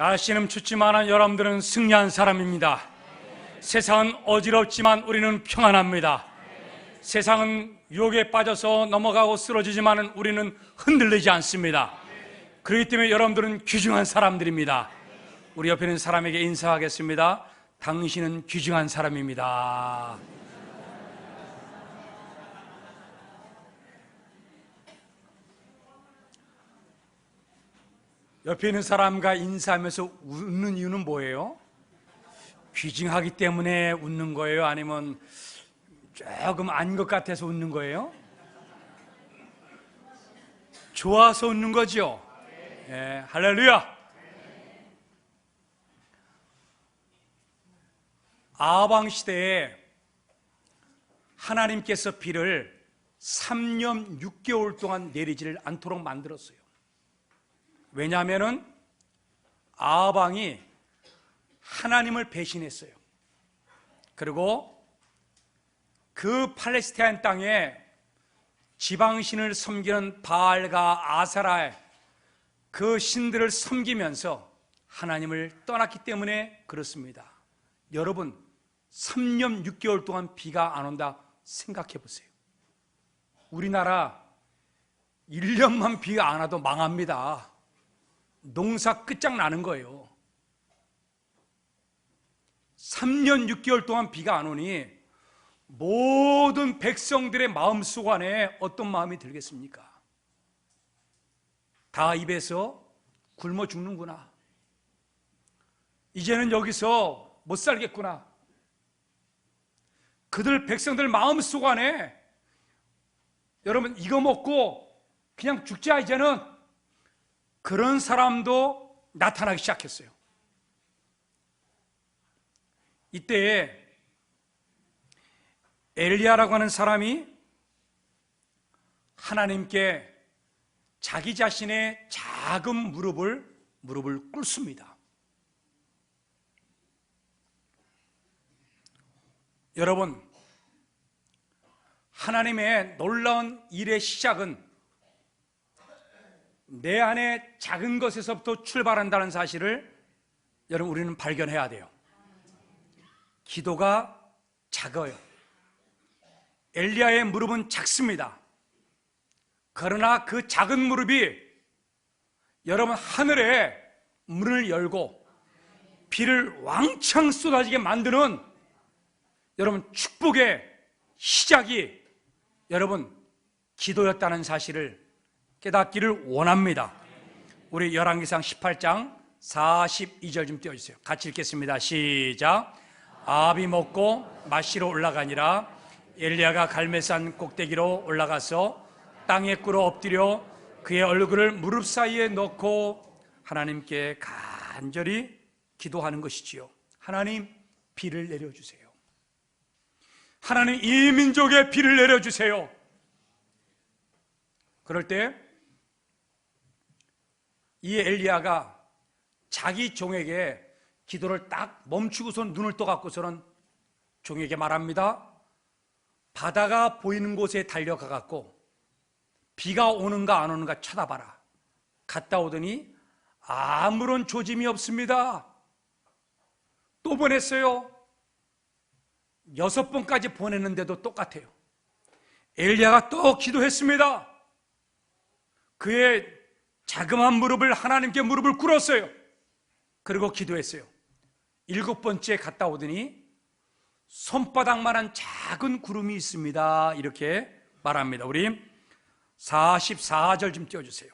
날씨는 춥지만 여러분들은 승리한 사람입니다. 세상은 어지럽지만 우리는 평안합니다. 세상은 유혹에 빠져서 넘어가고 쓰러지지만 우리는 흔들리지 않습니다. 그렇기 때문에 여러분들은 귀중한 사람들입니다. 우리 옆에 있는 사람에게 인사하겠습니다. 당신은 귀중한 사람입니다. 옆에 있는 사람과 인사하면서 웃는 이유는 뭐예요? 귀중하기 때문에 웃는 거예요? 아니면 조금 아닌 것 같아서 웃는 거예요? 좋아서 웃는 거죠? 예, 할렐루야! 아방 시대에 하나님께서 비를 3년 6개월 동안 내리지를 않도록 만들었어요. 왜냐하면 아방이 하나님을 배신했어요. 그리고 그 팔레스타인 땅에 지방신을 섬기는 바알과 아사라의 그 신들을 섬기면서 하나님을 떠났기 때문에 그렇습니다. 여러분, 3년 6개월 동안 비가 안 온다 생각해 보세요. 우리나라 1년만 비가 안 와도 망합니다. 농사 끝장나는 거예요. 3년 6개월 동안 비가 안 오니 모든 백성들의 마음속 안에 어떤 마음이 들겠습니까? 다 입에서 굶어 죽는구나. 이제는 여기서 못 살겠구나. 그들 백성들 마음속 안에 여러분 이거 먹고 그냥 죽자 이제는, 그런 사람도 나타나기 시작했어요. 이때에 엘리야라고 하는 사람이 하나님께 자기 자신의 작은 무릎을 꿇습니다. 여러분, 하나님의 놀라운 일의 시작은 내 안에 작은 것에서부터 출발한다는 사실을 여러분 우리는 발견해야 돼요. 기도가 작아요. 엘리야의 무릎은 작습니다. 그러나 그 작은 무릎이 여러분 하늘에 문을 열고 비를 왕창 쏟아지게 만드는 여러분 축복의 시작이 여러분 기도였다는 사실을 깨닫기를 원합니다. 우리 열왕기상 18장 42절 좀 띄워주세요. 같이 읽겠습니다. 시작. 아합이 먹고 마시러 올라가니라. 엘리야가 갈멜산 꼭대기로 올라가서 땅에 꿇어 엎드려 그의 얼굴을 무릎 사이에 넣고 하나님께 간절히 기도하는 것이지요. 하나님, 비를 내려주세요. 하나님, 이 민족에 비를 내려주세요. 그럴 때 이 엘리야가 자기 종에게 기도를 딱 멈추고서 눈을 떠갖고서는 종에게 말합니다. 바다가 보이는 곳에 달려가 갖고 비가 오는가 안 오는가 쳐다봐라. 갔다 오더니 아무런 조짐이 없습니다. 또 보냈어요. 6번까지 보냈는데도 똑같아요. 엘리야가 또 기도했습니다. 그의 자그마한 무릎을 하나님께 무릎을 꿇었어요. 그리고 기도했어요. 7번째 갔다 오더니 손바닥만한 작은 구름이 있습니다. 이렇게 말합니다. 우리 44절 좀 띄워주세요.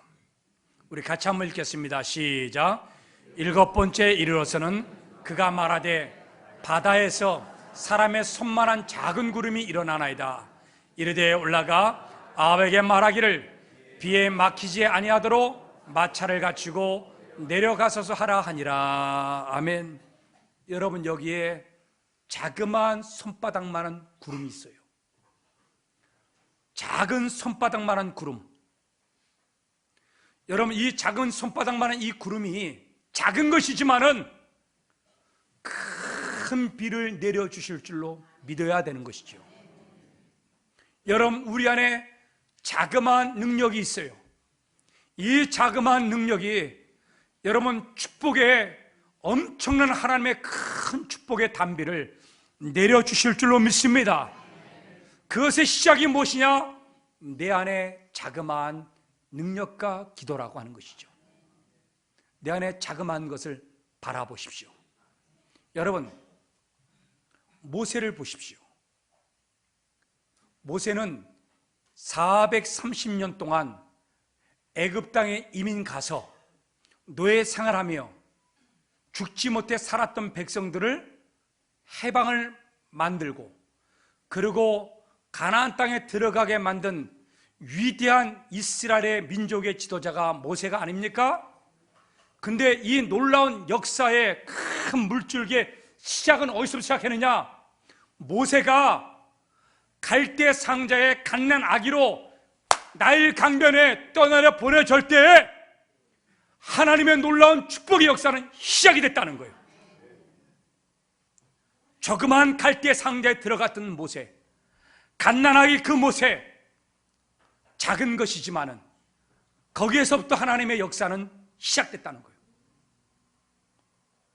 우리 같이 한번 읽겠습니다. 시작. 7번째 이르러서는 그가 말하되 바다에서 사람의 손만한 작은 구름이 일어나나이다. 이르되 올라가 아합에게 말하기를 비에 막히지 아니하도록 마차를 갖추고 내려가서서 하라 하니라. 아멘. 여러분, 여기에 자그마한 손바닥만한 구름이 있어요. 작은 손바닥만한 구름. 여러분, 이 작은 손바닥만한 이 구름이 작은 것이지만은 큰 비를 내려주실 줄로 믿어야 되는 것이죠. 여러분, 우리 안에 자그마한 능력이 있어요. 이 자그마한 능력이 여러분, 축복의 엄청난 하나님의 큰 축복의 단비를 내려주실 줄로 믿습니다. 그것의 시작이 무엇이냐? 내 안에 자그마한 능력과 기도라고 하는 것이죠. 내 안에 자그마한 것을 바라보십시오. 여러분, 모세를 보십시오. 모세는 430년 동안 애굽 땅에 이민 가서 노예 생활하며 죽지 못해 살았던 백성들을 해방을 만들고, 그리고 가나안 땅에 들어가게 만든 위대한 이스라엘의 민족의 지도자가 모세가 아닙니까? 근데 이 놀라운 역사의 큰 물줄기의 시작은 어디서 시작했느냐? 모세가 갈대 상자의 갓난 아기로 나일 강변에 떠나려 보내줄 때 하나님의 놀라운 축복의 역사는 시작이 됐다는 거예요. 조그만 갈대 상자에 들어갔던 모세, 갓난아기 그 모세, 작은 것이지만은 거기에서부터 하나님의 역사는 시작됐다는 거예요.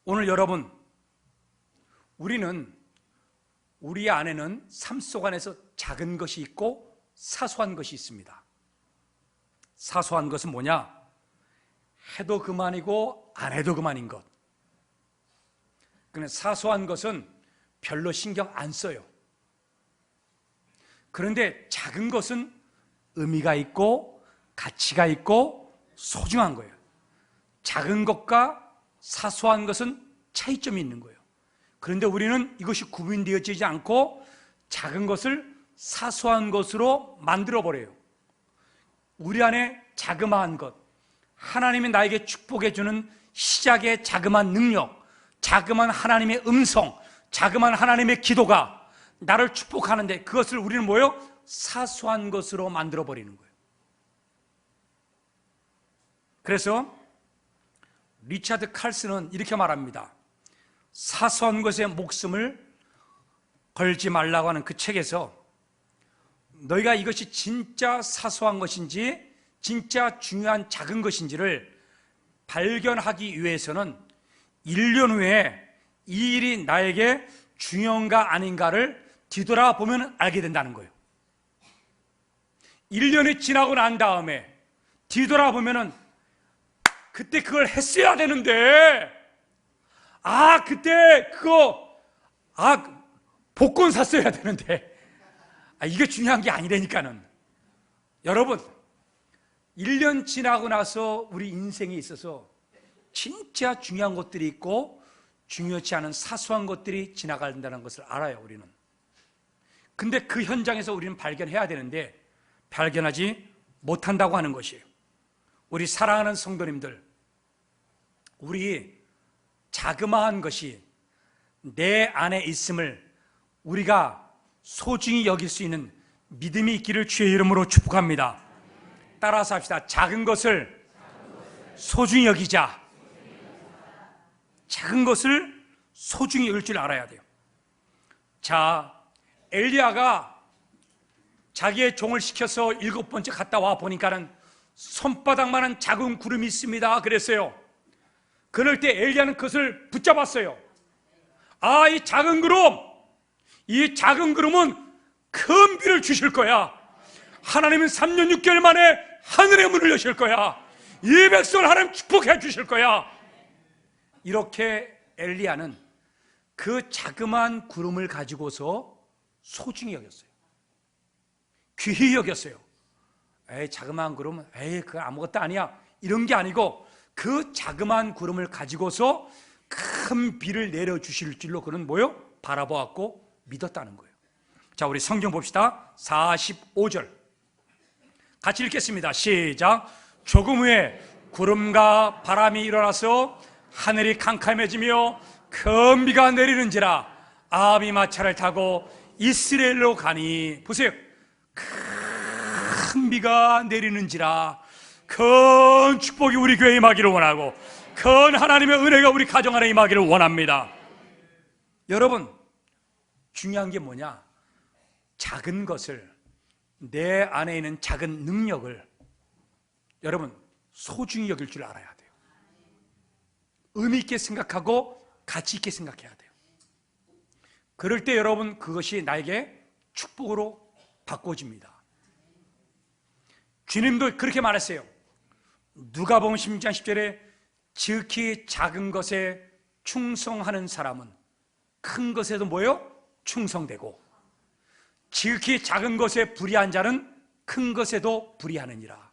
오늘 여러분, 우리는 우리 안에는 삶 속 안에서 작은 것이 있고 사소한 것이 있습니다. 사소한 것은 뭐냐? 해도 그만이고 안 해도 그만인 것. 그런데 사소한 것은 별로 신경 안 써요. 그런데 작은 것은 의미가 있고 가치가 있고 소중한 거예요. 작은 것과 사소한 것은 차이점이 있는 거예요. 그런데 우리는 이것이 구분되어지지 않고 작은 것을 사소한 것으로 만들어버려요. 우리 안에 자그마한 것, 하나님이 나에게 축복해 주는 시작의 자그마한 능력, 자그마한 하나님의 음성, 자그마한 하나님의 기도가 나를 축복하는데, 그것을 우리는 뭐예요? 사소한 것으로 만들어버리는 거예요. 그래서 리차드 칼슨은 이렇게 말합니다. 사소한 것에 목숨을 걸지 말라고 하는 그 책에서 너희가 이것이 진짜 사소한 것인지 진짜 중요한 작은 것인지를 발견하기 위해서는 1년 후에 이 일이 나에게 중요한가 아닌가를 뒤돌아보면 알게 된다는 거예요. 1년이 지나고 난 다음에 뒤돌아보면은 그때 그걸 했어야 되는데, 그때 복권 샀어야 되는데, 이게 중요한 게 아니라니까는. 여러분, 1년 지나고 나서 우리 인생에 있어서 진짜 중요한 것들이 있고 중요치 않은 사소한 것들이 지나간다는 것을 알아요, 우리는. 근데 그 현장에서 우리는 발견해야 되는데 발견하지 못한다고 하는 것이에요. 우리 사랑하는 성도님들, 우리 자그마한 것이 내 안에 있음을 우리가 소중히 여길 수 있는 믿음이 있기를 주의 이름으로 축복합니다. 따라서 합시다. 작은 것을 소중히 여기자. 작은 것을 소중히 여길 줄 알아야 돼요. 자, 엘리야가 자기의 종을 시켜서 7번째 갔다 와 보니까는 손바닥만한 작은 구름이 있습니다. 그랬어요. 그럴 때 엘리야는 그것을 붙잡았어요. 이 작은 구름, 이 작은 구름은 큰 비를 주실 거야. 하나님은 3년 6개월 만에 하늘의 문을 여실 거야. 이 백성을 하나님 축복해 주실 거야. 이렇게 엘리야는 그 자그마한 구름을 가지고서 소중히 여겼어요. 귀히 여겼어요. 자그마한 구름은 그거 아무것도 아니야, 이런 게 아니고 그 자그마한 구름을 가지고서 큰 비를 내려주실 줄로 그는 바라보았고 믿었다는 거예요. 자, 우리 성경 봅시다. 45절 같이 읽겠습니다. 시작. 조금 후에 구름과 바람이 일어나서 하늘이 캄캄해지며 큰 비가 내리는지라 아합이 마차를 타고 이스라엘로 가니, 보세요, 큰 비가 내리는지라. 큰 축복이 우리 교회에 임하기를 원하고 큰 하나님의 은혜가 우리 가정 안에 임하기를 원합니다. 여러분, 중요한 게 뭐냐? 작은 것을, 내 안에 있는 작은 능력을 여러분 소중히 여길 줄 알아야 돼요. 의미 있게 생각하고 가치 있게 생각해야 돼요. 그럴 때 여러분 그것이 나에게 축복으로 바꿔집니다. 주님도 그렇게 말했어요. 누가복음 16장 10절에 지극히 작은 것에 충성하는 사람은 큰 것에도 뭐예요? 충성되고 지극히 작은 것에 불의한 자는 큰 것에도 불의하느니라.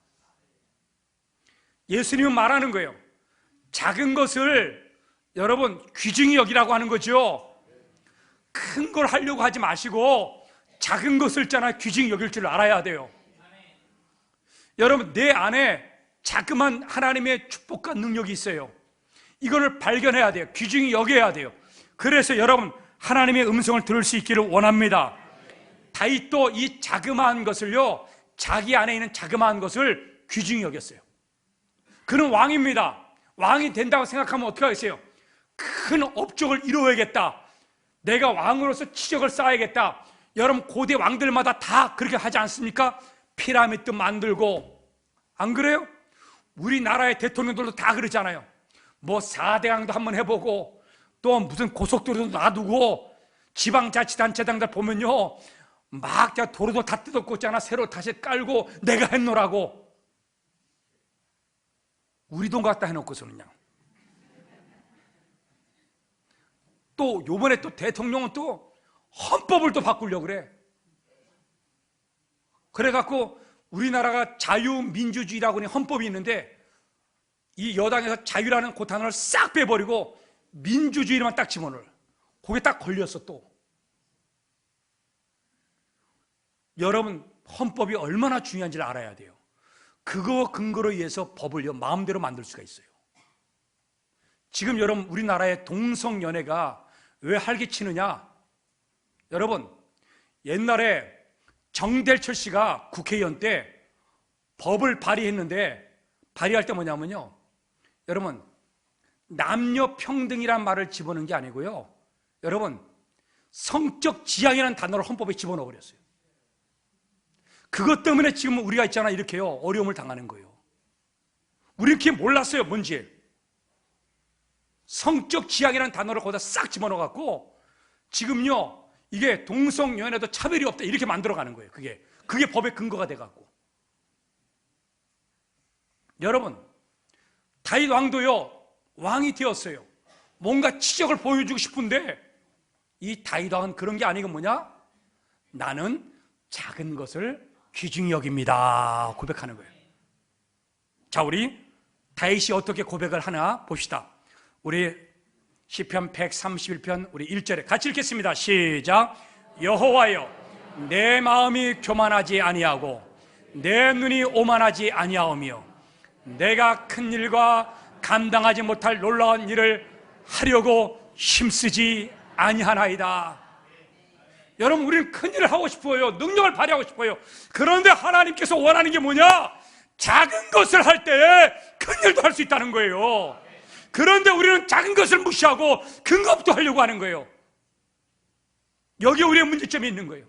예수님은 말하는 거예요. 작은 것을 여러분 귀중히 여기라고 하는 거죠. 큰 걸 하려고 하지 마시고 작은 것을 있잖아 귀중히 여길 줄 알아야 돼요. 여러분 내 안에 자그만 하나님의 축복과 능력이 있어요. 이거를 발견해야 돼요. 귀중히 여겨야 돼요. 그래서 여러분 하나님의 음성을 들을 수 있기를 원합니다. 다윗도 이 자그마한 것을요, 자기 안에 있는 자그마한 것을 귀중히 여겼어요. 그는 왕입니다. 왕이 된다고 생각하면 어떻게 하겠어요? 큰 업적을 이루어야겠다. 내가 왕으로서 치적을 쌓아야겠다. 여러분 고대 왕들마다 다 그렇게 하지 않습니까? 피라미드 만들고. 안 그래요? 우리나라의 대통령들도 다 그러잖아요. 뭐 4대강도 한번 해보고 또 무슨 고속도로도 놔두고 지방자치단체장들 보면요 막 도로도 다 뜯어꽂잖아. 새로 다시 깔고 내가 했노라고. 우리 돈 갖다 해놓고서는 그냥. 또 요번에 또 대통령은 또 헌법을 또 바꾸려고 그래. 그래갖고 우리나라가 자유민주주의라고 하는 헌법이 있는데 이 여당에서 자유라는 그 단어를 싹 빼버리고 민주주의만 딱 집어넣어. 거기에 딱 걸렸어 또. 여러분 헌법이 얼마나 중요한지를 알아야 돼요. 그거 근거로 의해서 법을 마음대로 만들 수가 있어요. 지금 여러분 우리나라의 동성연애가 왜 활기치느냐? 여러분 옛날에 정대철 씨가 국회의원 때 법을 발의했는데 발의할 때 뭐냐면요, 여러분 남녀 평등이란 말을 집어넣은 게 아니고요, 여러분 성적 지향이라는 단어를 헌법에 집어넣어 버렸어요. 그것 때문에 지금 우리가 있잖아 이렇게요 어려움을 당하는 거예요. 우리는 그게 몰랐어요 뭔지. 성적 지향이라는 단어를 거기다 싹 집어넣어 갖고 지금요 이게 동성연애도 차별이 없다 이렇게 만들어 가는 거예요. 그게 법의 근거가 돼 갖고. 여러분 다윗 왕도요 왕이 되었어요. 뭔가 치적을 보여주고 싶은데 이 다윗 왕은 그런 게 아니고 뭐냐? 나는 작은 것을 귀중히 여깁니다 고백하는 거예요. 자, 우리 다윗이 어떻게 고백을 하나 봅시다. 우리 시편 131편 우리 1절에 같이 읽겠습니다. 시작. 여호와여 내 마음이 교만하지 아니하고 내 눈이 오만하지 아니하오며 내가 큰 일과 감당하지 못할 놀라운 일을 하려고 힘쓰지 아니하나이다. 여러분 우리는 큰 일을 하고 싶어요. 능력을 발휘하고 싶어요. 그런데 하나님께서 원하는 게 뭐냐? 작은 것을 할 때 큰 일도 할 수 있다는 거예요. 그런데 우리는 작은 것을 무시하고 큰 것부터 하려고 하는 거예요. 여기에 우리의 문제점이 있는 거예요.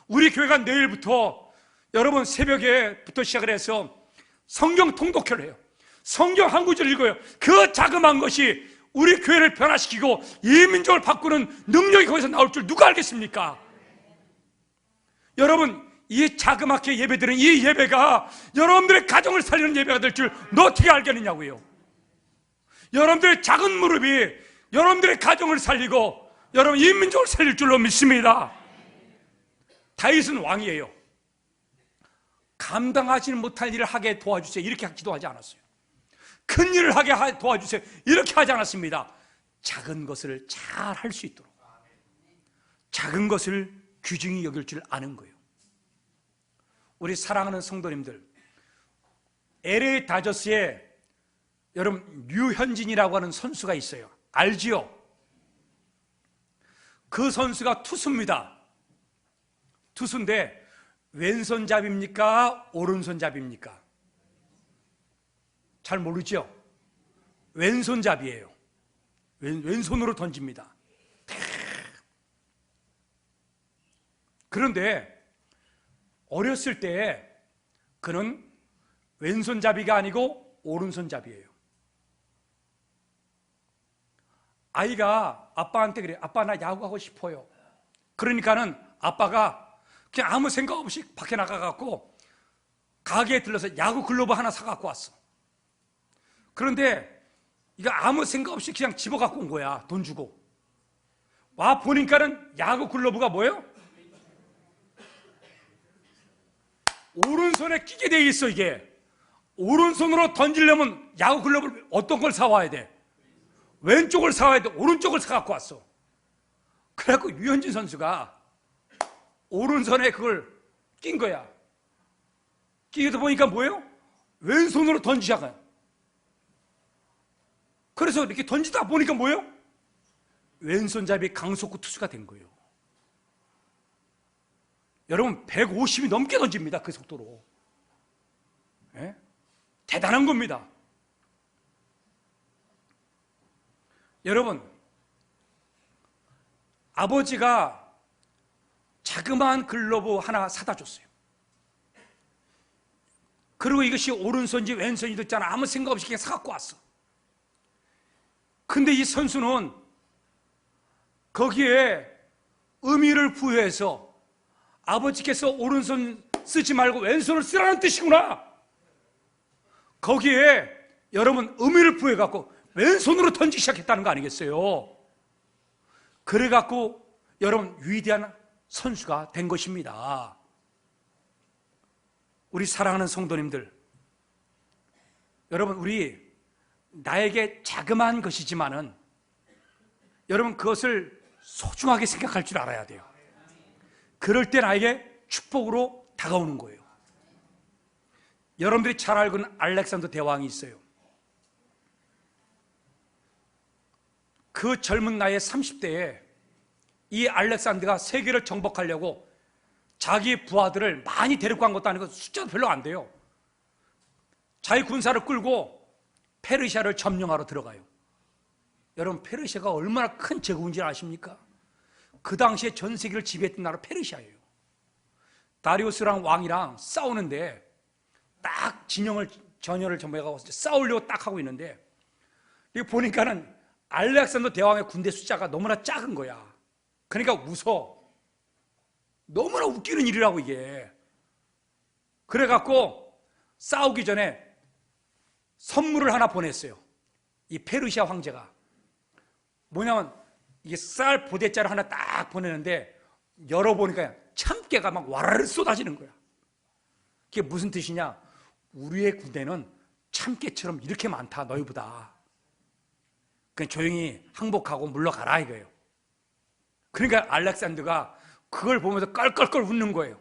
우리 교회가 내일부터 여러분 새벽에부터 시작을 해서 성경 통독회를 해요. 성경 한 구절 읽어요. 그 자그마한 것이 우리 교회를 변화시키고 이 민족을 바꾸는 능력이 거기서 나올 줄 누가 알겠습니까? 여러분 이 자그맣게 예배드리는 이 예배가 여러분들의 가정을 살리는 예배가 될 줄 너 어떻게 알겠느냐고요. 여러분들의 작은 무릎이 여러분들의 가정을 살리고 여러분 이 민족을 살릴 줄로 믿습니다. 다윗은 왕이에요. 감당하지 못할 일을 하게 도와주세요 이렇게 기도하지 않았어요. 큰 일을 하게 도와주세요 이렇게 하지 않았습니다. 작은 것을 잘 할 수 있도록 작은 것을 귀중히 여길 줄 아는 거예요. 우리 사랑하는 성도님들, LA 다저스에 여러분 류현진이라고 하는 선수가 있어요. 알지요? 그 선수가 투수입니다. 투수인데 왼손잡이입니까? 오른손잡이입니까? 잘 모르죠? 왼손잡이에요. 왼손으로 던집니다. 그런데 어렸을 때 그는 왼손잡이가 아니고 오른손잡이에요. 아이가 아빠한테 그래. 아빠 나 야구하고 싶어요. 그러니까는 아빠가 그냥 아무 생각 없이 밖에 나가갖고 가게에 들러서 야구 글러브 하나 사갖고 왔어. 그런데 이거 아무 생각 없이 그냥 집어갖고 온 거야. 돈 주고. 와 보니까는 야구 글러브가 뭐예요? 오른손에 끼게 돼 있어. 이게 오른손으로 던지려면 야구 글러브를 어떤 걸 사와야 돼? 왼쪽을 사와야 돼. 오른쪽을 사갖고 왔어. 그래갖고 유현진 선수가 오른손에 그걸 낀 거야. 끼다 보니까 뭐예요? 왼손으로 던지자가요. 그래서 이렇게 던지다 보니까 뭐예요? 왼손잡이 강속구 투수가 된 거예요. 여러분 150이 넘게 던집니다. 그 속도로. 예? 대단한 겁니다. 여러분 아버지가 자그마한 글러브 하나 사다 줬어요. 그리고 이것이 오른손인지 왼손인지 있잖아. 아무 생각 없이 그냥 사갖고 왔어. 근데 이 선수는 거기에 의미를 부여해서 아버지께서 오른손 쓰지 말고 왼손을 쓰라는 뜻이구나. 거기에 여러분 의미를 부여해갖고 왼손으로 던지기 시작했다는 거 아니겠어요? 그래갖고 여러분 위대한 선수가 된 것입니다. 우리 사랑하는 성도님들, 여러분 우리 나에게 자그마한 것이지만은 여러분 그것을 소중하게 생각할 줄 알아야 돼요. 그럴 때 나에게 축복으로 다가오는 거예요. 여러분들이 잘 알고 있는 알렉산더 대왕이 있어요. 그 젊은 나이에 30대에 이 알렉산더가 세계를 정복하려고 자기 부하들을 많이 데리고 간 것도 아니고 숫자도 별로 안 돼요. 자기 군사를 끌고 페르시아를 점령하러 들어가요. 여러분 페르시아가 얼마나 큰 제국인지 아십니까? 그 당시에 전 세계를 지배했던 나라 페르시아예요. 다리우스랑 왕이랑 싸우는데 딱 전열을 점령하고 싸우려고 딱 하고 있는데 이거 보니까는 알렉산더 대왕의 군대 숫자가 너무나 작은 거야. 그러니까 웃어. 너무나 웃기는 일이라고 이게. 그래갖고 싸우기 전에 선물을 하나 보냈어요. 이 페르시아 황제가. 뭐냐면 이게 쌀 보대자를 하나 딱 보내는데 열어보니까 참깨가 막 와르르 쏟아지는 거야. 그게 무슨 뜻이냐? 우리의 군대는 참깨처럼 이렇게 많다 너희보다. 그냥 조용히 항복하고 물러가라 이거예요. 그러니까 알렉산더가 그걸 보면서 껄껄껄 웃는 거예요.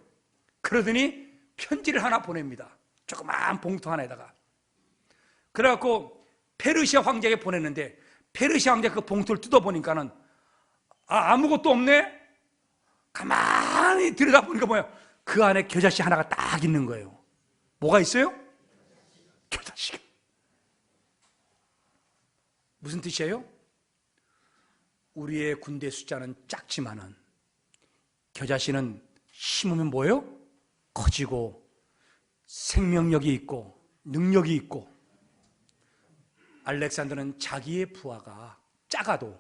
그러더니 편지를 하나 보냅니다. 조그만 봉투 하나에다가. 그래갖고 페르시아 황제에게 보냈는데 페르시아 황제가 그 봉투를 뜯어보니까는 아무것도 없네? 가만히 들여다보니까 뭐야? 그 안에 겨자씨 하나가 딱 있는 거예요. 뭐가 있어요? 겨자씨가. 무슨 뜻이에요? 우리의 군대 숫자는 작지만은 겨자씨는 심으면 뭐예요? 커지고 생명력이 있고 능력이 있고. 알렉산더는 자기의 부하가 작아도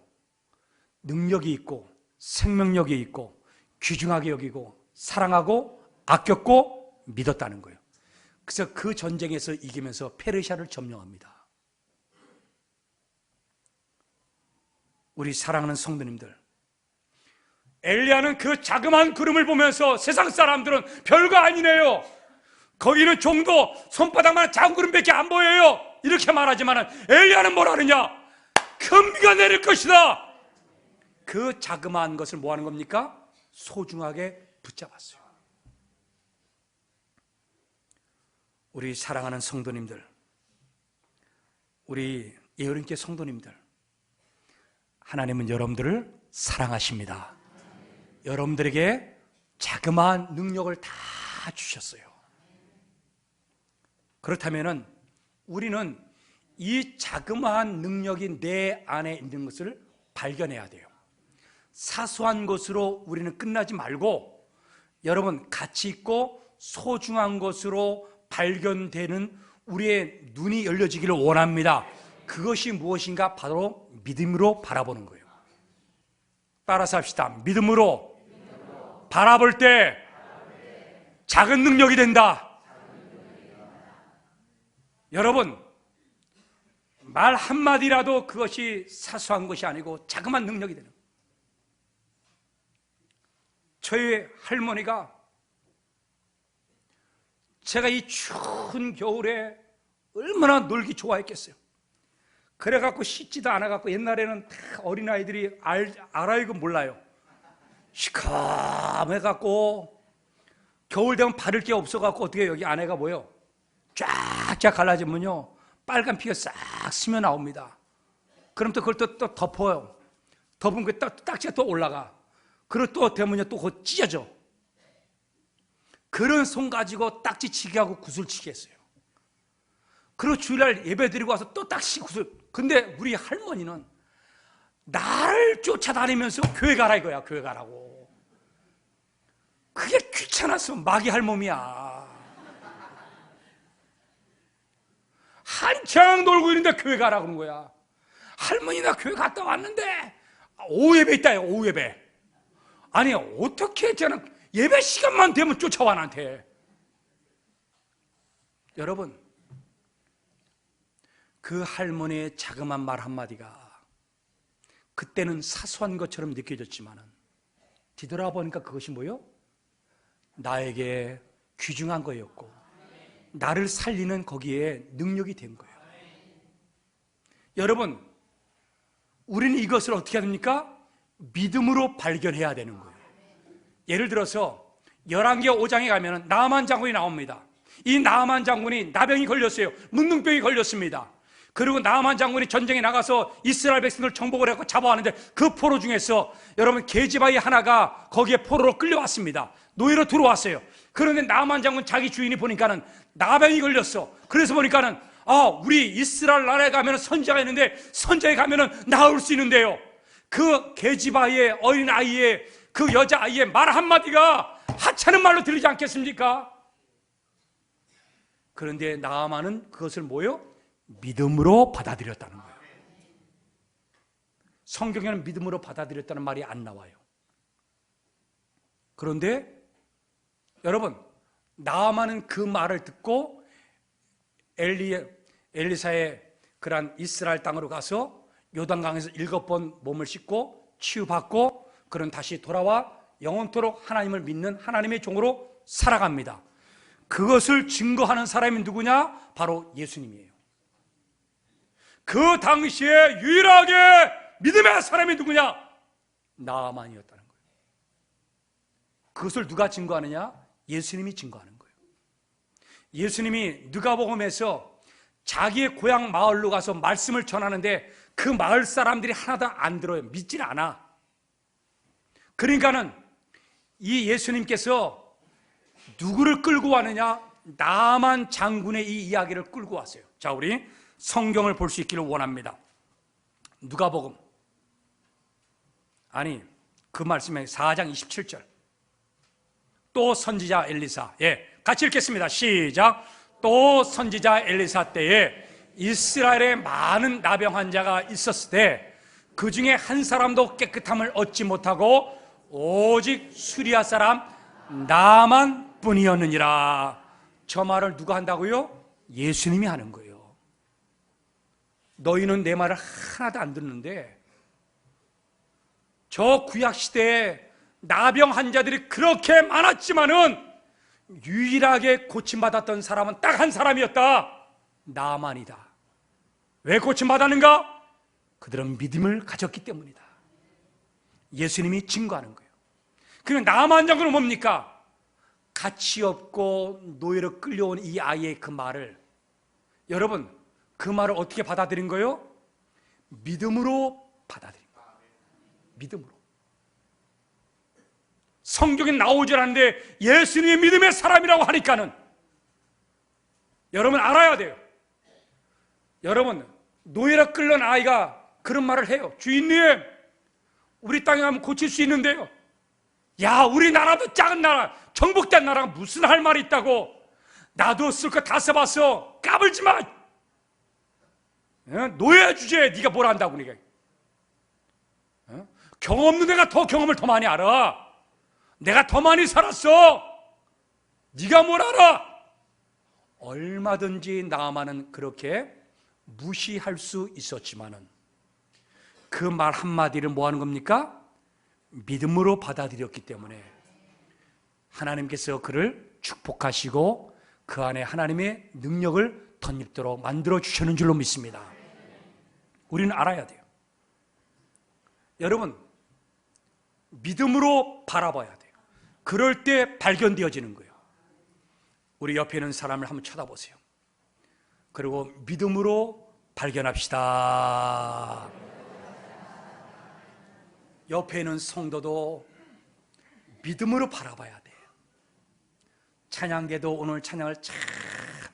능력이 있고 생명력이 있고 귀중하게 여기고 사랑하고 아꼈고 믿었다는 거예요. 그래서 그 전쟁에서 이기면서 페르시아를 점령합니다. 우리 사랑하는 성도님들, 엘리야는 그 자그마한 구름을 보면서 세상 사람들은 별거 아니네요. 거기는 종도 손바닥만 작은 구름밖에 안 보여요. 이렇게 말하지만 엘리야는 뭐라 그러냐? 큰 비가 내릴 것이다. 그 자그마한 것을 뭐 하는 겁니까? 소중하게 붙잡았어요. 우리 사랑하는 성도님들, 우리 예언님께 성도님들, 하나님은 여러분들을 사랑하십니다. 여러분들에게 자그마한 능력을 다 주셨어요. 그렇다면은 우리는 이 자그마한 능력이 내 안에 있는 것을 발견해야 돼요. 사소한 것으로 우리는 끝나지 말고 여러분 가치 있고 소중한 것으로 발견되는 우리의 눈이 열려지기를 원합니다. 그것이 무엇인가? 바로 믿음으로 바라보는 거예요. 따라서 합시다. 믿음으로 바라볼 때 작은 능력이 된다. 여러분, 말 한마디라도 그것이 사소한 것이 아니고 자그마한 능력이 되는 거예요. 저희 할머니가 제가 이 추운 겨울에 얼마나 놀기 좋아했겠어요. 그래갖고 씻지도 않아갖고 옛날에는 다 어린아이들이 알아이고 몰라요. 시커매갖고 겨울 되면 바를 게 없어갖고 어떻게 여기 안에가 뭐요? 쫙쫙 갈라지면요 빨간 피가 싹 스며 나옵니다. 그럼 또 그걸 또 덮어요. 덮으면 그 딱지가 또 올라가. 그리고 또 되면요 또 그거 찢어져. 그런 손 가지고 딱지치기 하고 구슬치기 했어요. 그리고 주일날 예배 드리고 와서 또 딱지 구슬. 근데 우리 할머니는 나를 쫓아다니면서 교회 가라 이거야. 교회 가라고. 그게 귀찮았어. 마귀 할멈이야. 한창 놀고 있는데 교회 가라 그런 거야. 할머니 나 교회 갔다 왔는데 오후 예배 있다. 오후 예배. 아니 어떻게 저는 예배 시간만 되면 쫓아와 나한테. 여러분, 그 할머니의 자그마한 말 한마디가 그때는 사소한 것처럼 느껴졌지만 뒤돌아보니까 그것이 뭐요? 나에게 귀중한 거였고 나를 살리는 거기에 능력이 된 거예요. 여러분, 우리는 이것을 어떻게 해야 됩니까? 믿음으로 발견해야 되는 거예요. 예를 들어서 열왕기하 5장에 가면 나아만 장군이 나옵니다. 이 나아만 장군이 나병이 걸렸어요. 문둥병이 걸렸습니다. 그리고 나아만 장군이 전쟁에 나가서 이스라엘 백성들 정복을 해서 잡아왔는데 그 포로 중에서 여러분 계집아이 하나가 거기에 포로로 끌려왔습니다. 노예로 들어왔어요. 그런데 나아만 장군 자기 주인이 보니까는 나병이 걸렸어. 그래서 보니까는 우리 이스라엘 나라에 가면 선지자가 있는데 선지자에 가면은 나을 수 있는데요. 그 계집아이의 어린 아이의 그 여자아이의 말 한마디가 하찮은 말로 들리지 않겠습니까? 그런데 나아만은 그것을 뭐요? 믿음으로 받아들였다는 거예요. 성경에는 믿음으로 받아들였다는 말이 안 나와요. 그런데 여러분, 나아만은 그 말을 듣고 엘리사의 그러한 이스라엘 땅으로 가서 요단강에서 7번 몸을 씻고 치유받고 그는 다시 돌아와 영원토록 하나님을 믿는 하나님의 종으로 살아갑니다. 그것을 증거하는 사람이 누구냐? 바로 예수님이에요. 그 당시에 유일하게 믿음의 사람이 누구냐? 나아만이었다는 거예요. 그것을 누가 증거하느냐? 예수님이 증거하는 거예요. 예수님이 누가복음에서 자기의 고향 마을로 가서 말씀을 전하는데 그 마을 사람들이 하나도 안 들어요. 믿질 않아. 그러니까는 이 예수님께서 누구를 끌고 왔느냐? 나아만 장군의 이 이야기를 끌고 왔어요. 자, 우리 성경을 볼 수 있기를 원합니다. 누가복음 그 말씀에 4장 27절. 또 선지자 엘리사, 같이 읽겠습니다. 시작. 또 선지자 엘리사 때에 이스라엘에 많은 나병 환자가 있었을 때 그 중에 한 사람도 깨끗함을 얻지 못하고 오직 수리아 사람 나만 뿐이었느니라. 저 말을 누가 한다고요? 예수님이 하는 거예요. 너희는 내 말을 하나도 안 듣는데 저 구약시대에 나병 환자들이 그렇게 많았지만은 유일하게 고침받았던 사람은 딱 한 사람이었다. 나만이다. 왜 고침받았는가? 그들은 믿음을 가졌기 때문이다. 예수님이 증거하는 거예요. 그러면 나만 장군은 뭡니까? 가치 없고 노예로 끌려온 이 아이의 그 말을, 여러분 그 말을 어떻게 받아들인 거예요? 믿음으로 받아들인 거예요. 믿음으로. 성경에 나오질 않는데 예수님이 믿음의 사람이라고 하니까는 여러분 알아야 돼요. 여러분 노예로 끌려온 아이가 그런 말을 해요. 주인님, 우리 땅에 가면 고칠 수 있는데요. 야, 우리나라도 작은 나라, 정복된 나라가 무슨 할 말이 있다고. 나도 쓸 거 다 써봤어. 까불지 마. 노예 주제에 네가 뭘 안다고. 네가 경험 없는 내가 더 경험을 더 많이 알아. 내가 더 많이 살았어. 네가 뭘 알아? 얼마든지 나아만은 그렇게 무시할 수 있었지만은 그 말 한마디를 뭐 하는 겁니까? 믿음으로 받아들였기 때문에 하나님께서 그를 축복하시고 그 안에 하나님의 능력을 덧입도록 만들어 주시는 줄로 믿습니다. 우리는 알아야 돼요. 여러분, 믿음으로 바라봐야 돼요. 그럴 때 발견되어지는 거예요. 우리 옆에 있는 사람을 한번 쳐다보세요. 그리고 믿음으로 발견합시다. 옆에 있는 성도도 믿음으로 바라봐야 돼요. 찬양대도 오늘 찬양을 참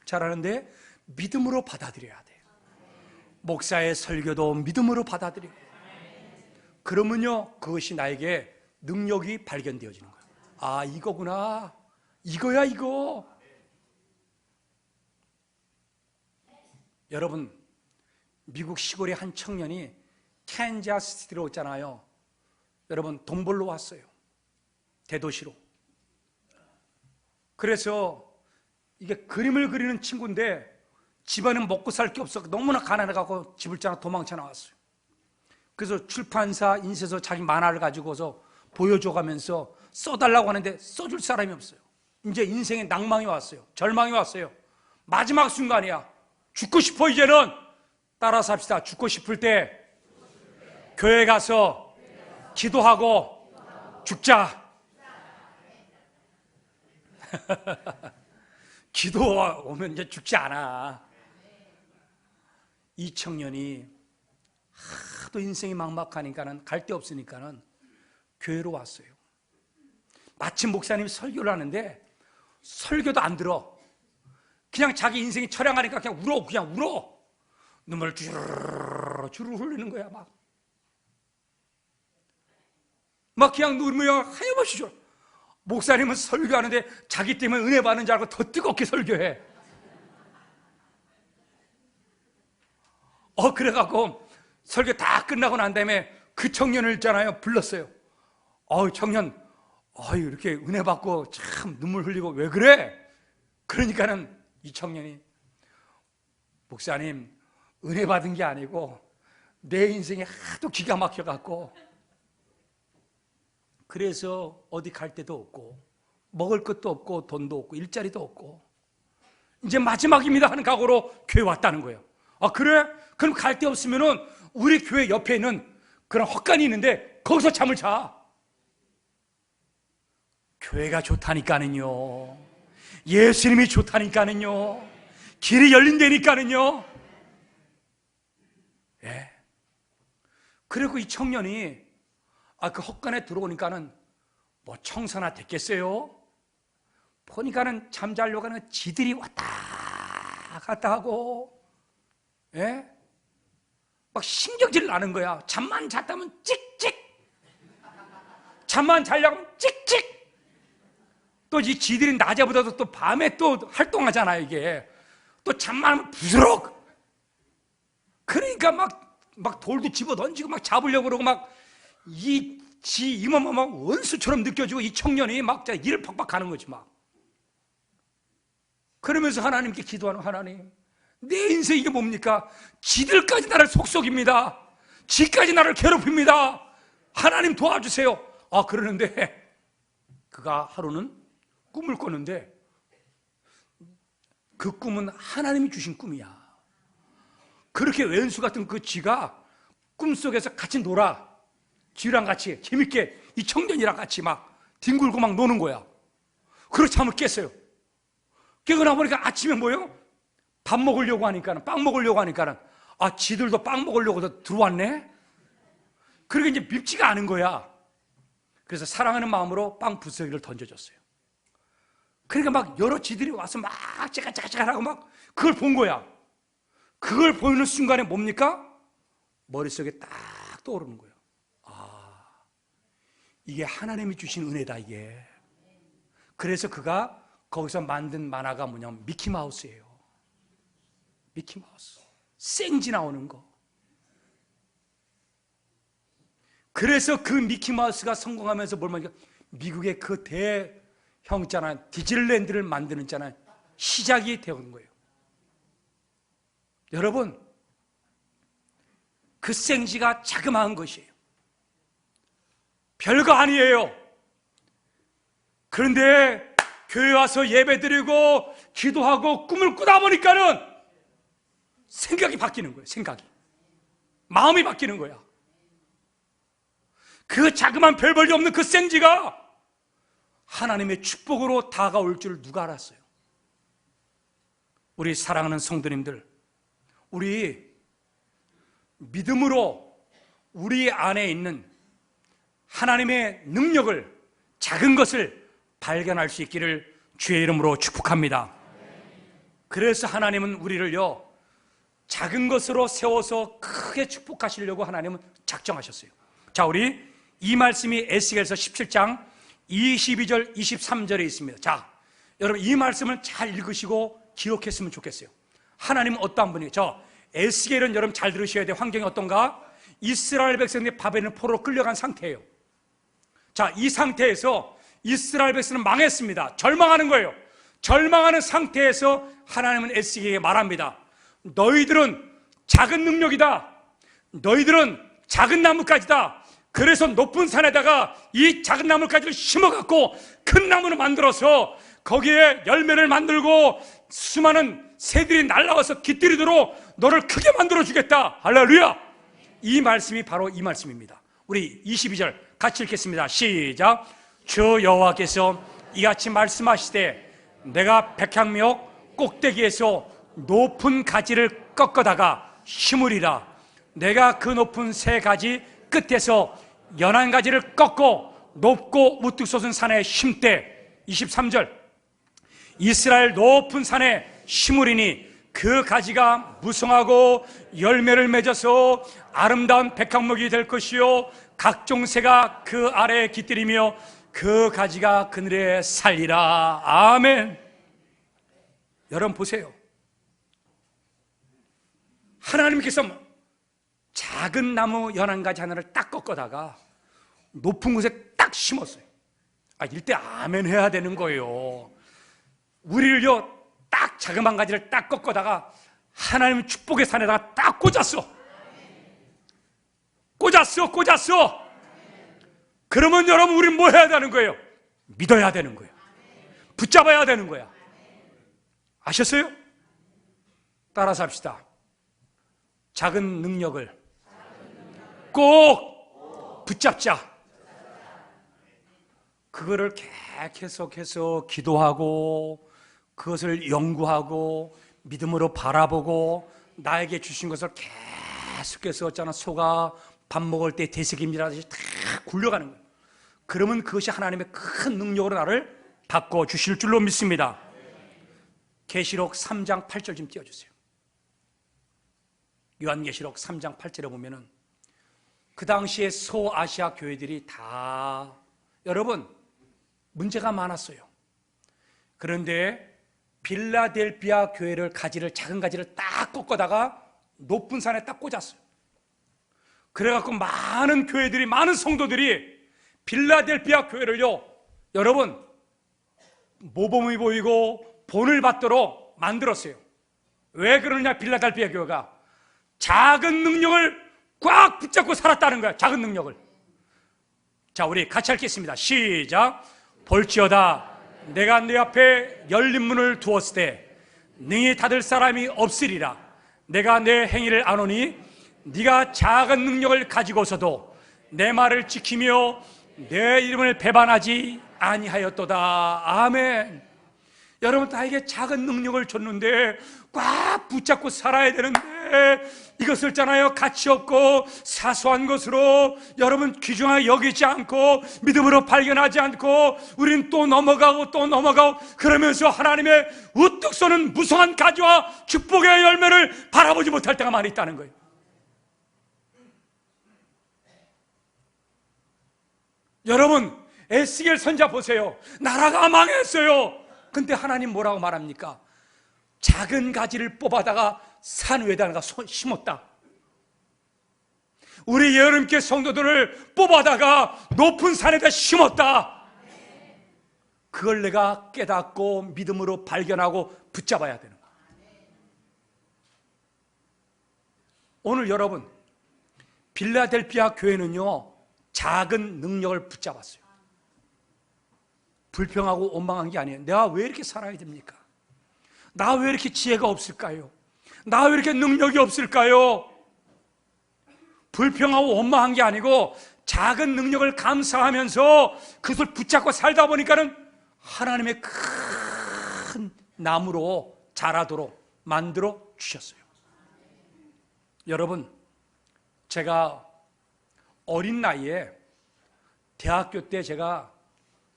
잘하는데 믿음으로 받아들여야 돼요. 목사의 설교도 믿음으로 받아들이고, 그러면요 그것이 나에게 능력이 발견되어지는 거예요. 아, 이거구나, 이거야 이거. 여러분, 미국 시골의 한 청년이 캔자스시티로 왔잖아요. 여러분, 돈 벌러 왔어요. 대도시로. 그래서 이게 그림을 그리는 친구인데 집안은 먹고 살 게 없어 너무나 가난해갖고 집을 짜나 도망쳐 나왔어요. 그래서 출판사, 인쇄소 자기 만화를 가지고서 보여줘가면서 써달라고 하는데 써줄 사람이 없어요. 이제 인생에 낭망이 왔어요. 절망이 왔어요. 마지막 순간이야. 죽고 싶어. 이제는 따라서 합시다. 죽고 싶을 때 교회 가서 기도하고 죽자. 기도 오면 이제 죽지 않아. 이 청년이 하도 인생이 막막하니까는 갈 데 없으니까는 교회로 왔어요. 마침 목사님이 설교를 하는데 설교도 안 들어. 그냥 자기 인생이 처량하니까 그냥 울어. 그냥 울어. 눈물 주르르 흘리는 거야. 막 그냥 눈물이 하염없이 줘. 목사님은 설교하는데 자기 때문에 은혜 받는 줄 알고 더 뜨겁게 설교해. 그래갖고 설교 다 끝나고 난 다음에 그 청년을 있잖아요, 불렀어요. 청년, 이렇게 은혜 받고 참 눈물 흘리고 왜 그래? 그러니까는 이 청년이, 목사님, 은혜 받은 게 아니고 내 인생이 하도 기가 막혀갖고 그래서 어디 갈 데도 없고 먹을 것도 없고 돈도 없고 일자리도 없고 이제 마지막입니다 하는 각오로 교회 왔다는 거예요. 그래? 그럼 갈 데 없으면은 우리 교회 옆에 있는 그런 헛간이 있는데 거기서 잠을 자. 교회가 좋다니까는요. 예수님이 좋다니까는요. 길이 열린다니까는요. 예. 그리고 이 청년이 그 헛간에 들어오니까는 뭐 청소나 됐겠어요? 보니까는 잠자려고 하는 지들이 왔다 갔다 하고, 예? 막 신경질 나는 거야. 잠만 잤다면 찍찍, 잠만 자려고 하면 찍찍. 또 이 지들이 낮에보다도 또 밤에 또 활동하잖아요. 이게 또 잠만 하면 부스럭. 그러니까 막 돌도 집어 던지고 막 잡으려고 그러고 막 이몸만 막 원수처럼 느껴지고 이 청년이 막 일을 팍팍 하는 거지 막. 그러면서 하나님께 기도하는, 하나님, 내 인생 이게 뭡니까? 지들까지 나를 속속입니다. 지까지 나를 괴롭힙니다. 하나님 도와주세요. 그러는데 그가 하루는 꿈을 꿨는데 그 꿈은 하나님이 주신 꿈이야. 그렇게 왼수 같은 그 쥐가 꿈속에서 같이 놀아. 쥐랑 같이 재밌게 이 청년이랑 같이 막 뒹굴고 막 노는 거야. 그래서 잠을 깼어요. 깨고 나보니까 아침에 뭐예요? 밥 먹으려고 하니까는, 빵 먹으려고 하니까는, 지들도 빵 먹으려고 들어왔네? 그러게 이제 밉지가 않은 거야. 그래서 사랑하는 마음으로 빵 부스러기를 던져줬어요. 그러니까 막 여러 쥐들이 와서 막 째깔째깔하고 막 그걸 본 거야. 그걸 보이는 순간에 뭡니까? 머릿속에 딱 떠오르는 거예요. 이게 하나님이 주신 은혜다, 이게. 그래서 그가 거기서 만든 만화가 뭐냐면 미키마우스예요. 미키마우스. 생지 나오는 거. 그래서 그 미키마우스가 성공하면서 뭘 말이야? 미국의 그 대형 있잖아요, 디즈니랜드를 만드는 있잖아요, 시작이 되는 거예요. 여러분, 그 생지가 자그마한 것이에요. 별거 아니에요. 그런데 교회 와서 예배드리고 기도하고 꿈을 꾸다 보니까는 생각이 바뀌는 거예요. 생각이, 마음이 바뀌는 거야. 그 자그마한 별 볼일 없는 그 생지가 하나님의 축복으로 다가올 줄 누가 알았어요? 우리 사랑하는 성도님들, 우리 믿음으로 우리 안에 있는 하나님의 능력을, 작은 것을 발견할 수 있기를 주의 이름으로 축복합니다. 그래서 하나님은 우리를요, 작은 것으로 세워서 크게 축복하시려고 하나님은 작정하셨어요. 자, 우리 이 말씀이 에스겔서 17장 22절 23절에 있습니다. 자, 여러분 이 말씀을 잘 읽으시고 기록했으면 좋겠어요. 하나님은 어떠한 분이에요? 저 에스겔은 여러분 잘 들으셔야 돼요. 환경이 어떤가? 이스라엘 백성들이 바벨론 포로로 끌려간 상태예요. 자, 이 상태에서 이스라엘 백성은 망했습니다. 절망하는 거예요. 절망하는 상태에서 하나님은 에스겔에게 말합니다. 너희들은 작은 능력이다. 너희들은 작은 나뭇가지다. 그래서 높은 산에다가 이 작은 나뭇가지를 심어갖고 큰 나무를 만들어서 거기에 열매를 만들고 수많은 새들이 날아와서 깃들이도록 너를 크게 만들어주겠다. 할렐루야. 이 말씀이 바로 이 말씀입니다. 우리 22절 같이 읽겠습니다. 시작. 주 여호와께서 이같이 말씀하시되 내가 백향목 꼭대기에서 높은 가지를 꺾어다가 심으리라. 내가 그 높은 새 가지 끝에서 연한 가지를 꺾고 높고 우뚝 솟은 산에 심되. 23절 이스라엘 높은 산에 심으리니 그 가지가 무성하고 열매를 맺어서 아름다운 백향목이 될 것이요 각종 새가 그 아래에 깃들이며 그 가지가 그늘에 살리라. 아멘. 여러분 보세요. 하나님께서 작은 나무 연한 가지 하나를 딱 꺾어다가 높은 곳에 딱 심었어요. 이때 아멘 해야 되는 거예요. 우리를요 딱 자그마한 가지를 딱 꺾어다가 하나님 축복의 산에다가 딱 꽂았어. 그러면 여러분 우리는 뭐 해야 되는 거예요? 믿어야 되는 거예요. 붙잡아야 되는 거야. 아셨어요? 따라서 합시다. 작은 능력을 꼭 붙잡자. 그거를 계속해서 기도하고 그것을 연구하고 믿음으로 바라보고 나에게 주신 것을 계속해서 있잖아, 소가 밥 먹을 때 되새김질하듯이 다 굴려가는 거예요. 그러면 그것이 하나님의 큰 능력으로 나를 바꿔주실 줄로 믿습니다. 계시록 3장 8절 좀 띄워주세요. 요한계시록 3장 8절에 보면은 그 당시에 소아시아 교회들이 다 여러분 문제가 많았어요. 그런데 빌라델비아 교회를 작은 가지를 딱 꺾어다가 높은 산에 딱 꽂았어요. 그래갖고 많은 교회들이, 많은 성도들이 빌라델비아 교회를요, 여러분 모범이 보이고 본을 받도록 만들었어요. 왜 그러냐? 빌라델비아 교회가 작은 능력을 꽉 붙잡고 살았다는 거야. 작은 능력을. 자, 우리 같이 읽겠습니다. 시작. 볼지어다 내가 네 앞에 열린 문을 두었을 때 능히 닫을 사람이 없으리라. 내가 내 행위를 아노니 네가 작은 능력을 가지고서도 내 말을 지키며 내 이름을 배반하지 아니하였도다. 아멘. 여러분, 나에게 작은 능력을 줬는데 꽉 붙잡고 살아야 되는데 이것을 있잖아요, 가치 없고 사소한 것으로 여러분 귀중하게 여기지 않고 믿음으로 발견하지 않고 우린 또 넘어가고 그러면서 하나님의 우뚝 솟는 무성한 가지와 축복의 열매를 바라보지 못할 때가 많이 있다는 거예요. 여러분, 에스겔 선지자 보세요. 나라가 망했어요. 근데 하나님 뭐라고 말합니까? 작은 가지를 뽑아다가 산 위에다가 심었다. 우리 예언님께 성도들을 뽑아다가 높은 산에다 심었다. 그걸 내가 깨닫고 믿음으로 발견하고 붙잡아야 되는 거야. 오늘 여러분, 빌라델피아 교회는요, 작은 능력을 붙잡았어요. 불평하고 원망한 게 아니에요. 내가 왜 이렇게 살아야 됩니까? 나 왜 이렇게 지혜가 없을까요? 나 왜 이렇게 능력이 없을까요? 불평하고 원망한 게 아니고 작은 능력을 감사하면서 그것을 붙잡고 살다 보니까는 하나님의 큰 나무로 자라도록 만들어 주셨어요. 여러분, 제가 어린 나이에 대학교 때 제가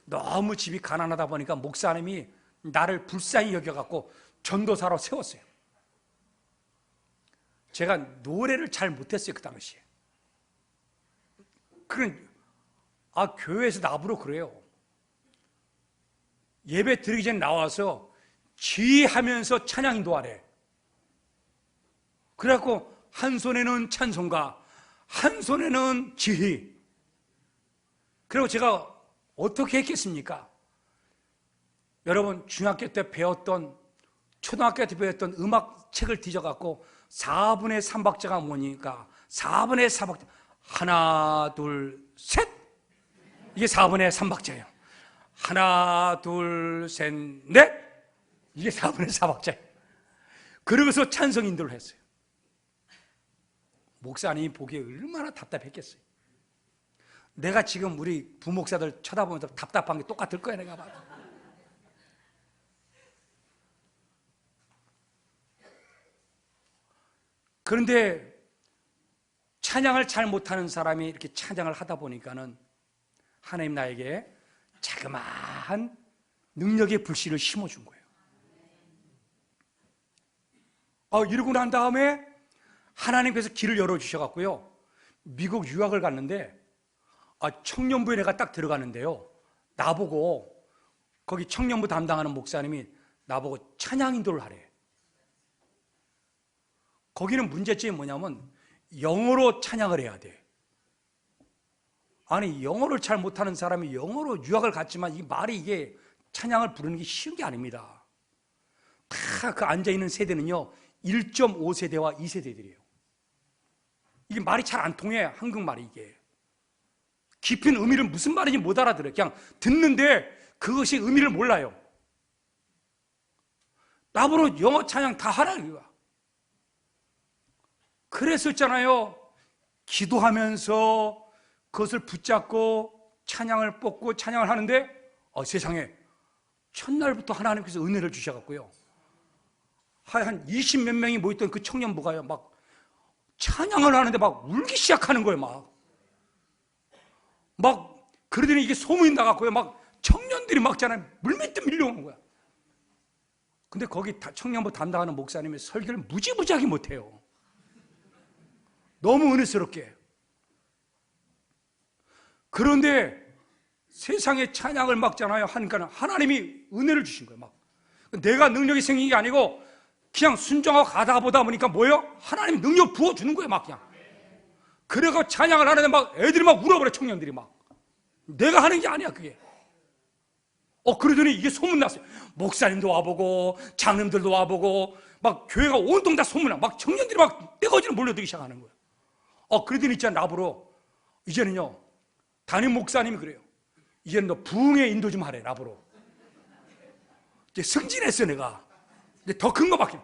너무 집이 가난하다 보니까 목사님이 나를 불쌍히 여겨갖고 전도사로 세웠어요. 제가 노래를 잘 못했어요, 그 당시에. 교회에서 나보러 그래요. 예배 드리기 전에 나와서 지휘하면서 찬양 인도하래. 그래갖고 한 손에는 찬송가, 한 손에는 지휘. 그리고 제가 어떻게 했겠습니까? 여러분, 중학교 때 배웠던, 초등학교 때 배웠던 음악책을 뒤져갖고 4분의 3박자가 뭐니까 4분의 3박자, 하나 둘 셋, 이게 4분의 3박자예요. 하나 둘 셋 넷, 이게 4분의 4박자예요. 그러고서 찬송 인도를 했어요. 목사님이 보기에 얼마나 답답했겠어요. 내가 지금 우리 부목사들 쳐다보면서 답답한 게 똑같을 거야, 내가 봐도. 그런데 찬양을 잘 못하는 사람이 이렇게 찬양을 하다 보니까는 하나님 나에게 자그마한 능력의 불씨를 심어준 거예요. 이러고 난 다음에 하나님께서 길을 열어주셔갖고요, 미국 유학을 갔는데, 청년부에 내가 딱 들어가는데요, 나보고, 거기 청년부 담당하는 목사님이 나보고 찬양 인도를 하래. 거기는 문제점이 뭐냐면 영어로 찬양을 해야 돼. 아니, 영어를 잘 못하는 사람이 영어로 유학을 갔지만 이 말이 이게 찬양을 부르는 게 쉬운 게 아닙니다. 다 그 앉아있는 세대는요 1.5세대와 2세대들이에요. 이게 말이 잘 안 통해. 한국말이 이게 깊은 의미를 무슨 말인지 못 알아들어요. 그냥 듣는데 그것이 의미를 몰라요. 나보고 영어 찬양 다 하라 이거야. 그랬었잖아요. 기도하면서 그것을 붙잡고 찬양을 뽑고 찬양을 하는데 세상에 첫날부터 하나님께서 은혜를 주셔갖고요, 한 20몇 명이 모였던 그 청년부가요 막 찬양을 하는데 막 울기 시작하는 거예요. 막 그러더니 이게 소문이 나갖고요, 막 청년들이 막 물밀듯 밀려오는 거야. 근데 거기 청년부 담당하는 목사님이 설교를 무지무지하게 못해요. 너무 은혜스럽게. 그런데 세상에 찬양을 막잖아요. 하니까 하나님이 은혜를 주신 거예요. 막 내가 능력이 생긴 게 아니고 그냥 순종하고 가다 보다 보니까 뭐예요? 하나님이 능력 부어주는 거예요. 막 그냥. 그래가 찬양을 하는데 막 애들이 막 울어버려. 청년들이 막. 내가 하는 게 아니야 그게. 그러더니 이게 소문났어요. 목사님도 와보고 장님들도 와보고 막 교회가 온통 다 소문나. 막 청년들이 막 떼거지로 몰려들기 시작하는 거예요. 그러더니 있잖아, 나보러 이제는요 담임 목사님이 그래요. 이제는 너 부흥의 인도 좀 하래. 나보러 이제 승진했어. 내가 이제 더 큰 거밖에.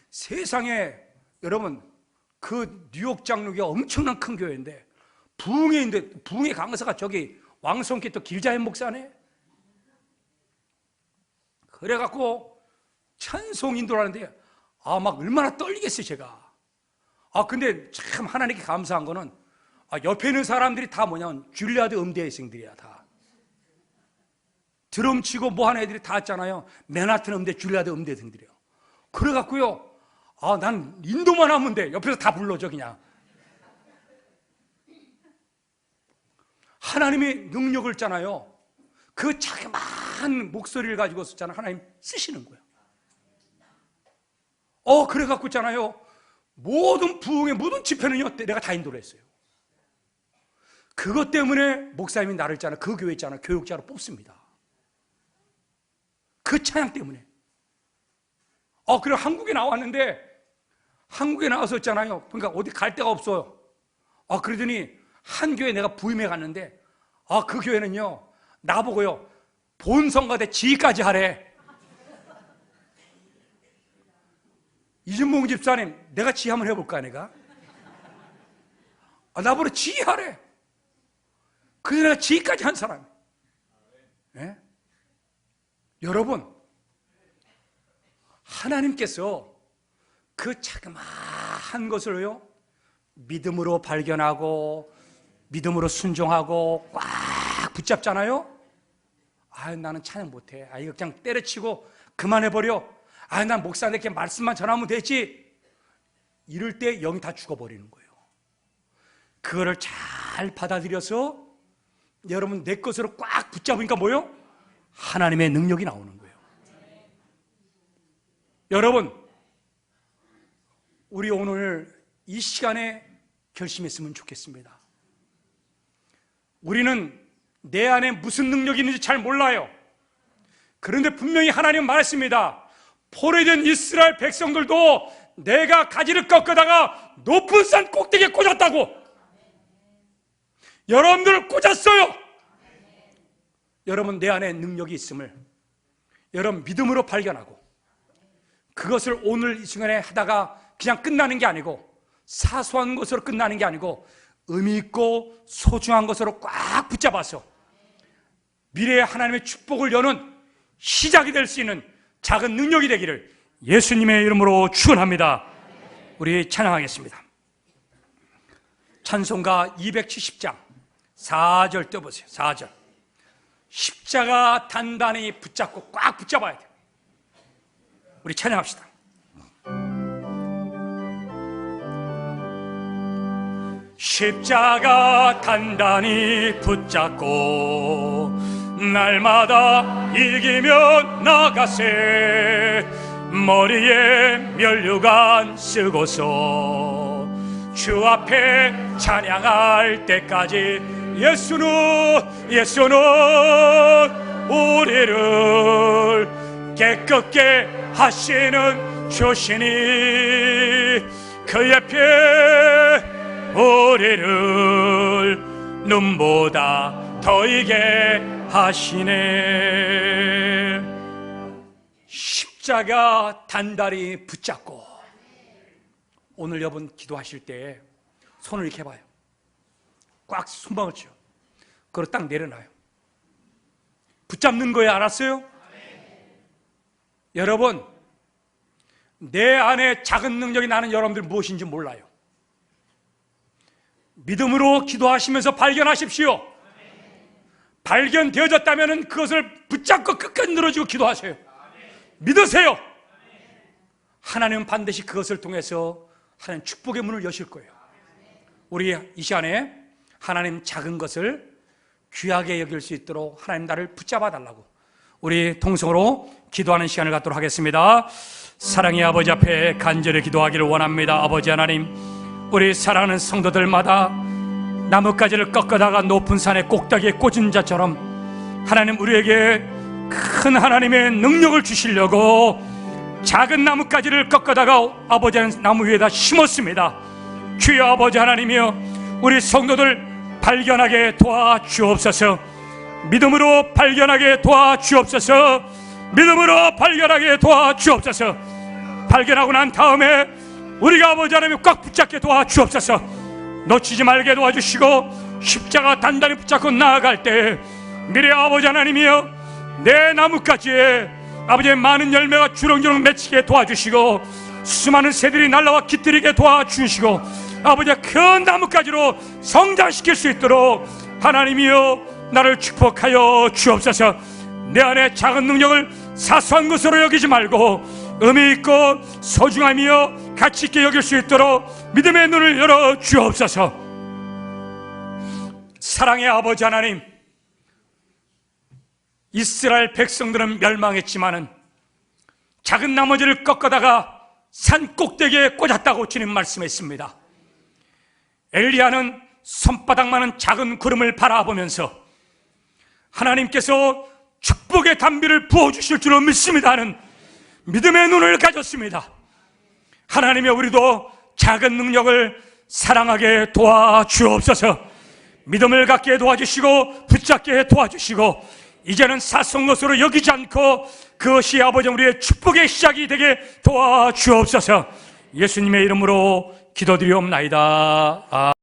세상에 여러분, 그 뉴욕 장로교가 엄청난 큰 교회인데 부흥의 인도, 부흥의 강사가 저기 왕성케 또 길자연 목사네. 그래갖고 찬송 인도를 하는데 막 얼마나 떨리겠어요 제가. 근데 참 하나님께 감사한 거는 옆에 있는 사람들이 다 뭐냐면 줄리아드 음대생들이야. 다 드럼 치고 뭐 하는 애들이 다 있잖아요. 맨하튼 음대, 줄리아드 음대생들이에요. 그래갖고요, 난 인도만 하면 돼. 옆에서 다 불러줘 그냥. 하나님의 능력을 있잖아요, 그 자그마한 목소리를 가지고 있잖아요. 하나님 쓰시는 거예요. 그래갖고 있잖아요, 모든 부흥의 모든 집회는요, 내가 다 인도를 했어요. 그것 때문에 목사님이 나를 있잖아, 그 교회 있잖아, 교육자로 뽑습니다. 그 찬양 때문에. 그리고 한국에 나왔는데, 한국에 나와서 있잖아요. 그러니까 어디 갈 데가 없어요. 그러더니 한 교회 내가 부임해 갔는데, 그 교회는요, 나보고요, 본성가대 지휘까지 하래. 이준봉 집사님, 내가 지휘 한번 해볼까, 내가? 나보고 지휘하래. 그래서 내가 지휘까지 한 사람이에요. 네? 여러분, 하나님께서 그 자그마한 것을요, 믿음으로 발견하고 믿음으로 순종하고 꽉 붙잡잖아요. 나는 찬양 못해. 이거 그냥 때려치고 그만해버려. 난 목사님께 말씀만 전하면 되지. 이럴 때 영이 다 죽어버리는 거예요. 그거를 잘 받아들여서 여러분 내 것으로 꽉 붙잡으니까 뭐요? 하나님의 능력이 나오는 거예요. 여러분, 우리 오늘 이 시간에 결심했으면 좋겠습니다. 우리는 내 안에 무슨 능력이 있는지 잘 몰라요. 그런데 분명히 하나님은 말했습니다. 포로된 이스라엘 백성들도 내가 가지를 꺾다가 높은 산 꼭대기에 꽂았다고. 여러분들 꽂았어요. 여러분 내 안에 능력이 있음을 여러분 믿음으로 발견하고 그것을 오늘 이 시간에 하다가 그냥 끝나는 게 아니고 사소한 것으로 끝나는 게 아니고 의미 있고 소중한 것으로 꽉 붙잡아서 미래의 하나님의 축복을 여는 시작이 될 수 있는 작은 능력이 되기를 예수님의 이름으로 축원합니다. 우리 찬양하겠습니다. 찬송가 270장 4절 떼보세요. 4절. 십자가 단단히 붙잡고 꽉 붙잡아야 돼요. 우리 찬양합시다. 십자가 단단히 붙잡고 날마다 이기며 나가세. 머리에 면류관 쓰고서 주 앞에 찬양할 때까지 예수는 우리를 깨끗게 하시는 주시니 그의 피 우리를 눈보다 더 이게 하시네. 십자가 단단히 붙잡고. 오늘 여러분 기도하실 때 손을 이렇게 해봐요. 꽉 손방울 쥐어. 그걸 딱 내려놔요. 붙잡는 거예요. 알았어요? 여러분, 내 안에 작은 능력이 나는 여러분들 무엇인지 몰라요. 믿음으로 기도하시면서 발견하십시오. 발견되어졌다면 그것을 붙잡고 끝까지 늘어지고 기도하세요. 믿으세요. 하나님은 반드시 그것을 통해서 하나님 축복의 문을 여실 거예요. 우리 이 시간에 하나님 작은 것을 귀하게 여길 수 있도록 하나님 나를 붙잡아 달라고 우리 통성으로 기도하는 시간을 갖도록 하겠습니다. 사랑의 아버지 앞에 간절히 기도하기를 원합니다. 아버지 하나님, 우리 사랑하는 성도들마다 나뭇가지를 꺾어다가 높은 산의 꼭대기에 꽂은 자처럼 하나님 우리에게 큰 하나님의 능력을 주시려고 작은 나뭇가지를 꺾어다가 아버지 하나님 나무 위에다 심었습니다. 주여 아버지 하나님이여, 우리 성도들 발견하게 도와주옵소서. 믿음으로 발견하게 도와주옵소서. 믿음으로 발견하게 도와주옵소서. 발견하고 난 다음에 우리가 아버지 하나님 꽉 붙잡게 도와주옵소서. 놓치지 말게 도와주시고 십자가 단단히 붙잡고 나아갈 때 미래 아버지 하나님이여, 내 나뭇가지에 아버지의 많은 열매가 주렁주렁 맺히게 도와주시고 수많은 새들이 날라와 깃들이게 도와주시고 아버지의 큰 나뭇가지로 성장시킬 수 있도록 하나님이여 나를 축복하여 주옵소서. 내 안에 작은 능력을 사소한 것으로 여기지 말고 의미있고 소중하며 가치있게 여길 수 있도록 믿음의 눈을 열어 주옵소서. 사랑의 아버지 하나님, 이스라엘 백성들은 멸망했지만은 작은 나머지를 꺾어다가 산 꼭대기에 꽂았다고 주님 말씀했습니다. 엘리야는 손바닥만한 작은 구름을 바라보면서 하나님께서 축복의 단비를 부어주실 줄로 믿습니다 하는 믿음의 눈을 가졌습니다. 하나님의 우리도 작은 능력을 사랑하게 도와주옵소서. 믿음을 갖게 도와주시고 붙잡게 도와주시고 이제는 낯선 것으로 여기지 않고 그것이 아버지 우리의 축복의 시작이 되게 도와주옵소서. 예수님의 이름으로 기도드리옵나이다.